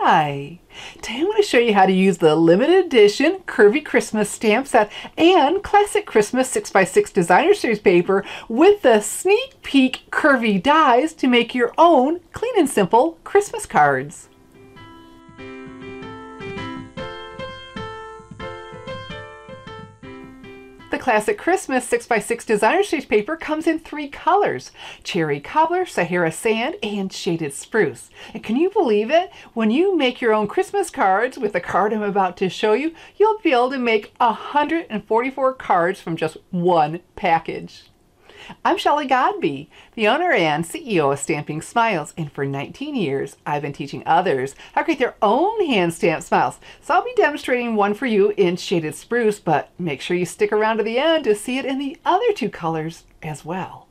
Hi! Today I'm going to show you how to use the limited edition Curvy Christmas stamp set and classic Christmas 6x6 designer series paper with the sneak peek curvy dies to make your own clean and simple Christmas cards. The classic Christmas 6x6 designer series paper comes in 3 colors: Cherry Cobbler, Sahara Sand, and Shaded Spruce. And can you believe it? When you make your own Christmas cards with the card I'm about to show you, you'll be able to make 144 cards from just one package. I'm Shelley Godbee, the owner and CEO of Stamping Smiles, and for 19 years I've been teaching others how to create their own hand-stamped smiles. So I'll be demonstrating one for you in Shaded Spruce, but make sure you stick around to the end to see it in the other 2 colors as well.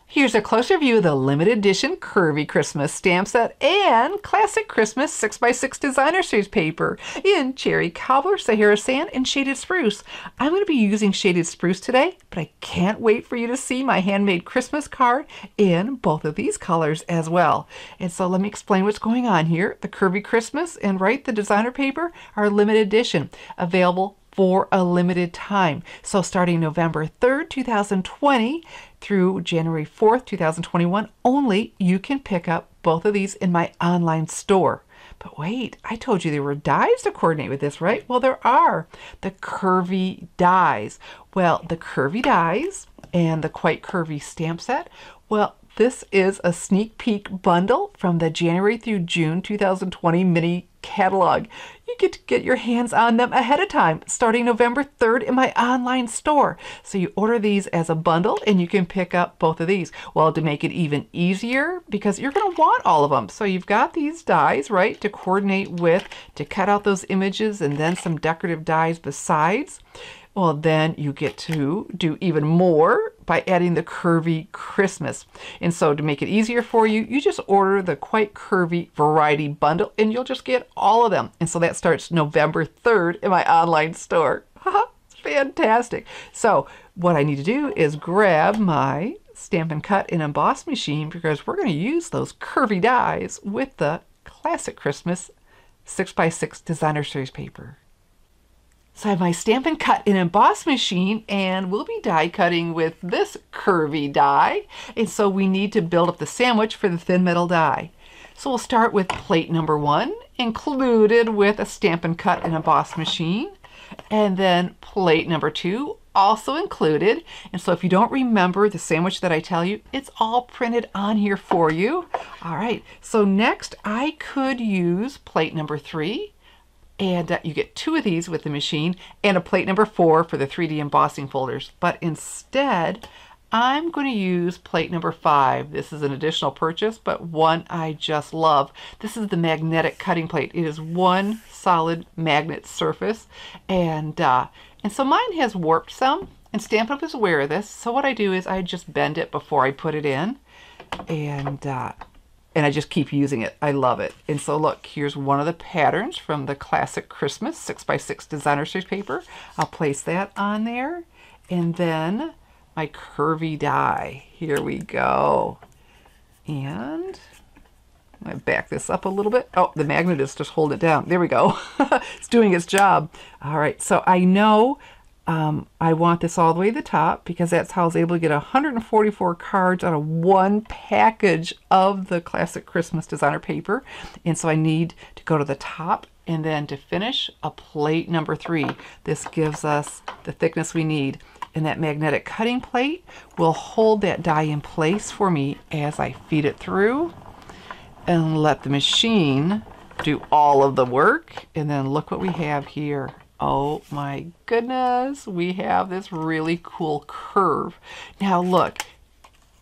Here's a closer view of the limited edition Curvy Christmas stamp set and classic Christmas 6x6 designer series paper in Cherry Cobbler, Sahara Sand, and Shaded Spruce. I'm going to be using Shaded Spruce today, but I can't wait for you to see my handmade Christmas card in both of these colors as well. And so let me explain what's going on here. The Curvy Christmas and the designer paper are limited edition, available for a limited time. So starting November 3rd, 2020 through January 4th, 2021 only, you can pick up both of these in my online store. But wait, I told you there were dies to coordinate with this, right? Well, there are. The curvy dies. Well, the curvy dies and the quite curvy stamp set, well, this is a sneak peek bundle from the January through June 2020 mini catalog. You get to get your hands on them ahead of time, starting November 3rd in my online store. So you order these as a bundle and you can pick up both of these. Well, to make it even easier, because you're going to want all of them. So you've got these dies, right, to coordinate with, to cut out those images, and then some decorative dies besides. Well, then you get to do even more by adding the Curvy Christmas. And so to make it easier for you, you just order the Quite Curvy Variety Bundle and you'll just get all of them. And so that starts November 3rd in my online store. It's fantastic. So what I need to do is grab my Stampin' Cut and Emboss machine, because we're going to use those curvy dies with the classic Christmas 6x6 designer series paper. So I have my Stampin' Cut and Emboss machine, and we'll be die cutting with this curvy die. And so we need to build up the sandwich for the thin metal die. So we'll start with plate number 1, included with a Stampin' Cut and Emboss machine. And then plate number 2, also included. And so if you don't remember the sandwich that I tell you, it's all printed on here for you. All right, so next I could use plate number 3. And you get 2 of these with the machine, and a plate number 4 for the 3D embossing folders. But instead, I'm going to use plate number 5. This is an additional purchase, but one I just love. This is the magnetic cutting plate. It is one solid magnet surface, and so mine has warped some, and Stampin' Up! Is aware of this. So what I do is I just bend it before I put it in, and I just keep using it. I love it. And so look, here's one of the patterns from the classic Christmas 6x6 designer series paper. I'll place that on there. And then my curvy die. Here we go. And I'm going to back this up a little bit. Oh, the magnet is just holding it down. There we go. It's doing its job. All right, so I know I want this all the way to the top, because that's how I was able to get 144 cards out of one package of the classic Christmas designer paper. And so I need to go to the top, and then to finish, a plate number 3. This gives us the thickness we need. And that magnetic cutting plate will hold that die in place for me as I feed it through and let the machine do all of the work. And then look what we have here. Oh my goodness, we have this really cool curve. Now look,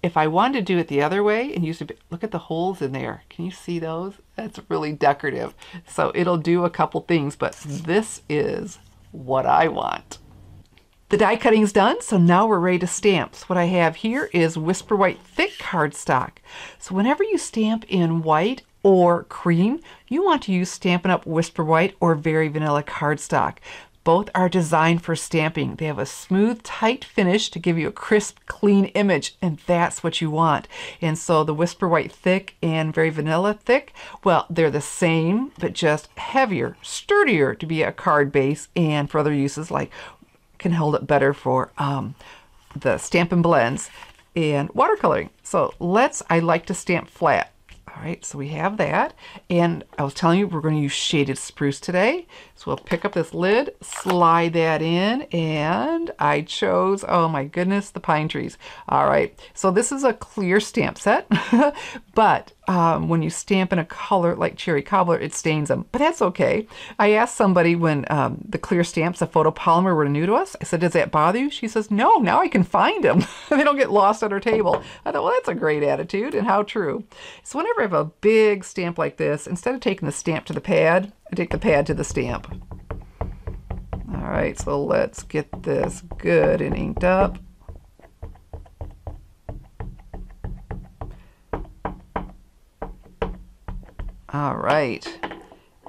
if I wanted to do it the other way and use a bit, look at the holes in there. Can you see those? That's really decorative. So it'll do a couple things, but this is what I want. The die cutting's done, so now we're ready to stamp. So what I have here is Whisper White thick cardstock. So whenever you stamp in white or cream, you want to use Stampin' Up! Whisper White or Very Vanilla cardstock. Both are designed for stamping. They have a smooth, tight finish to give you a crisp, clean image, and that's what you want. And so the Whisper White Thick and Very Vanilla Thick, well, they're the same, but just heavier, sturdier to be a card base, and for other uses, like can hold it better for the Stampin' Blends and watercoloring. So I like to stamp flat. All right, so we have that. And I was telling you we're going to use shaded spruce today. So we'll pick up this lid, slide that in, and I chose, oh my goodness, the pine trees. All right, so this is a clear stamp set, but when you stamp in a color like Cherry Cobbler, it stains them, but that's okay. I asked somebody when the clear stamps, the photopolymer, were new to us. I said, does that bother you? She says, no, now I can find them. They don't get lost on her table. I thought, well, that's a great attitude, and how true. So whenever I have a big stamp like this, instead of taking the stamp to the pad, I take the pad to the stamp. All right, so let's get this good and inked up. All right,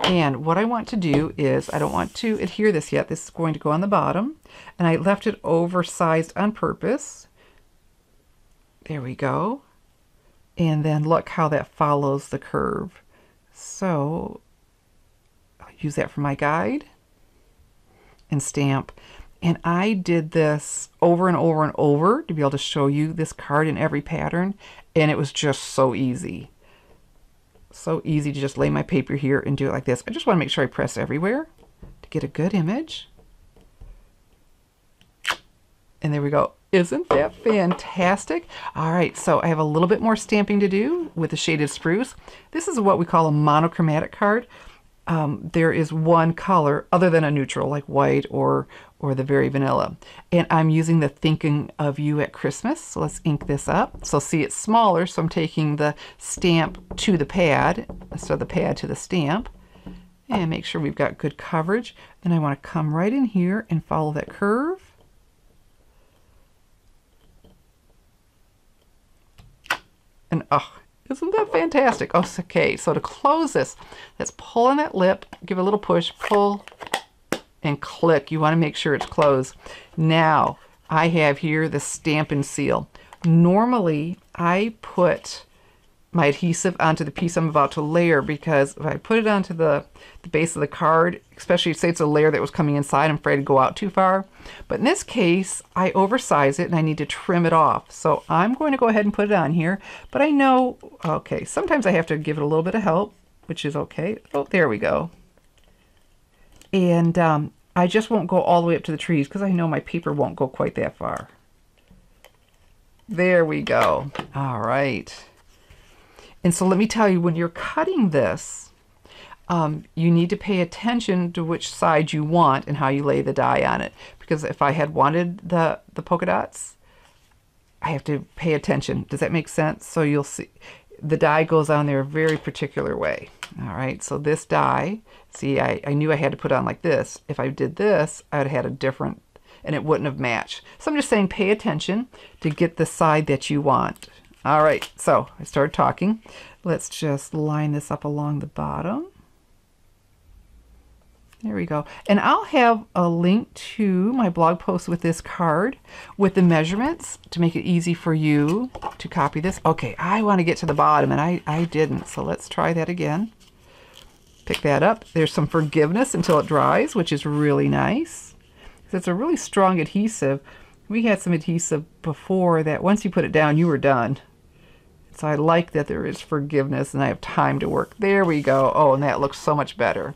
and what I want to do is, I don't want to adhere this yet. This is going to go on the bottom, and I left it oversized on purpose. There we go. And then look how that follows the curve. So I'll use that for my guide and stamp. And I did this over and over and over to be able to show you this card in every pattern, and it was just so easy. So easy to just lay my paper here and do it like this. I just want to make sure I press everywhere to get a good image. And there we go. Isn't that fantastic? All right, so I have a little bit more stamping to do with the shaded spruce. This is what we call a monochromatic card. There is one color other than a neutral like white or the Very Vanilla. And I'm using the Thinking of You at Christmas. So let's ink this up. So see, it's smaller, so I'm taking the stamp to the pad instead of the pad to the stamp. And make sure we've got good coverage. Then I want to come right in here and follow that curve. And oh, isn't that fantastic? Oh, okay, so to close this, let's pull on that lip, give a little push, pull, and click. You want to make sure it's closed. Now, I have here the Stampin' Seal. Normally, I put my adhesive onto the piece I'm about to layer, because if I put it onto the base of the card, especially say it's a layer that was coming inside, I'm afraid to go out too far. But in this case, I oversize it and I need to trim it off. So I'm going to go ahead and put it on here, but I know, okay, sometimes I have to give it a little bit of help, which is okay. Oh, there we go. And I just won't go all the way up to the trees because I know my paper won't go quite that far. There we go. All right. And so let me tell you, when you're cutting this, you need to pay attention to which side you want and how you lay the die on it. Because if I had wanted the polka dots, I have to pay attention. Does that make sense? So you'll see the die goes on there a very particular way. All right, so this die, see, I knew I had to put on like this. If I did this, I would have had a different, and it wouldn't have matched. So I'm just saying pay attention to get the side that you want. All right, so I started talking. Let's just line this up along the bottom. There we go. And I'll have a link to my blog post with this card with the measurements to make it easy for you to copy this. Okay, I want to get to the bottom, and I didn't, so let's try that again. Pick that up. There's some forgiveness until it dries, which is really nice. It's a really strong adhesive. We had some adhesive before that once you put it down, you were done. So I like that there is forgiveness and I have time to work. There we go. Oh, and that looks so much better.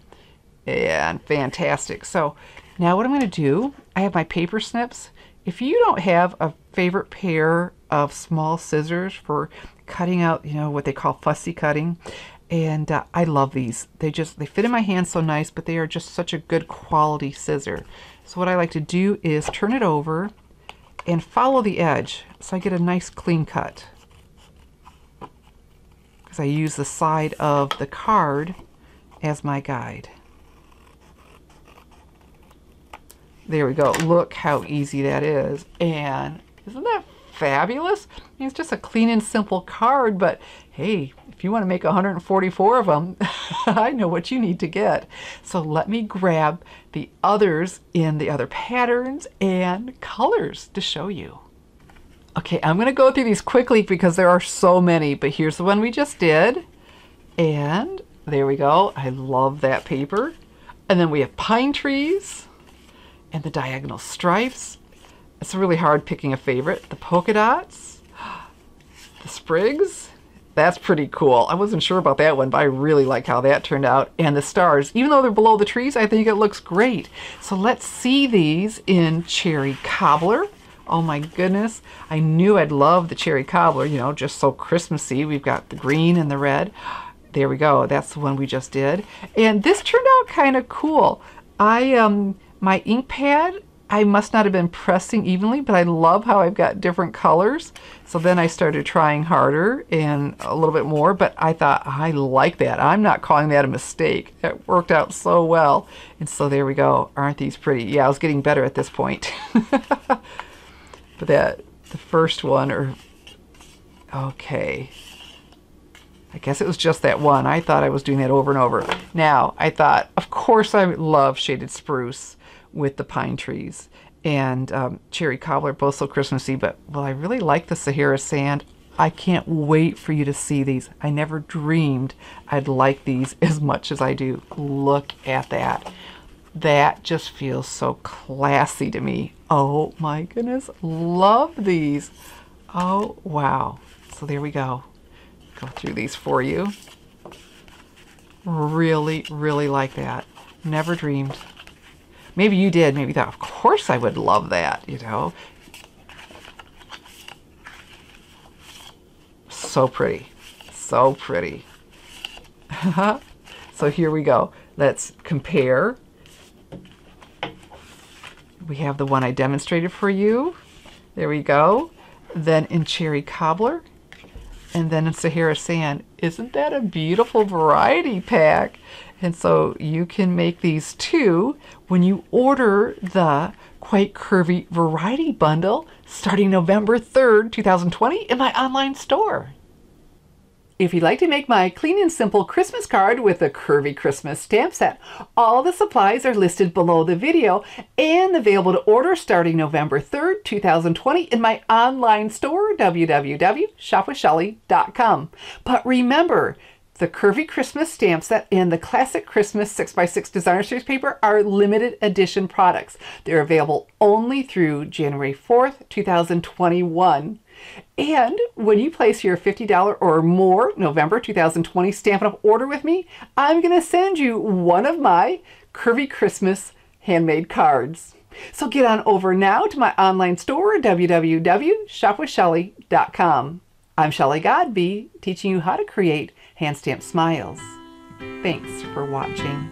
And fantastic. So now what I'm going to do, I have my paper snips. If you don't have a favorite pair of small scissors for cutting out, you know, what they call fussy cutting, and I love these. They fit in my hand so nice, but they are just such a good quality scissor. So what I like to do is turn it over and follow the edge so I get a nice clean cut. I use the side of the card as my guide. There we go. Look how easy that is. And isn't that fabulous? I mean, it's just a clean and simple card, but hey, if you want to make 144 of them, I know what you need to get. So let me grab the others in the other patterns and colors to show you. Okay, I'm going to go through these quickly because there are so many, but here's the one we just did. And there we go. I love that paper. And then we have pine trees and the diagonal stripes. It's really hard picking a favorite. The polka dots, the sprigs. That's pretty cool. I wasn't sure about that one, but I really like how that turned out. And the stars, even though they're below the trees, I think it looks great. So let's see these in cherry cobbler. Oh my goodness, I knew I'd love the cherry cobbler, you know, just so Christmassy. We've got the green and the red. There we go, that's the one we just did. And this turned out kind of cool. My ink pad, I must not have been pressing evenly, but I love how I've got different colors. So then I started trying harder and a little bit more, but I thought, I like that. I'm not calling that a mistake. It worked out so well. And so there we go. Aren't these pretty? Yeah, I was getting better at this point. But the first one, okay. I guess it was just that one. I thought I was doing that over and over. Now, I thought, of course I love shaded spruce with the pine trees. And cherry cobbler, both so Christmassy, but well, I really like the Sahara sand. I can't wait for you to see these. I never dreamed I'd like these as much as I do. Look at that. That just feels so classy to me. Oh my goodness, love these. Oh, wow. So there we go. Go through these for you. Really, really like that. Never dreamed. Maybe you did. Maybe thought, of course I would love that, you know. So pretty. So pretty. So here we go. Let's compare. We have the one I demonstrated for you. There we go. Then in cherry cobbler. And then in Sahara sand. Isn't that a beautiful variety pack? And so you can make these too when you order the Quite Curvy Variety Bundle starting November 3rd, 2020 in my online store. If you'd like to make my clean and simple Christmas card with a curvy Christmas stamp set, all the supplies are listed below the video and available to order starting November 3rd, 2020 in my online store, www.shopwithshelly.com. But remember, the Curvy Christmas stamp set and the Classic Christmas 6x6 Designer Series paper are limited edition products. They're available only through January 4th, 2021. And when you place your $50 or more November 2020 Stampin' Up! Order with me, I'm going to send you one of my Curvy Christmas handmade cards. So get on over now to my online store, www.shopwithshelly.com. I'm Shelly Godbee, teaching you how to create hand stamped smiles. Thanks for watching.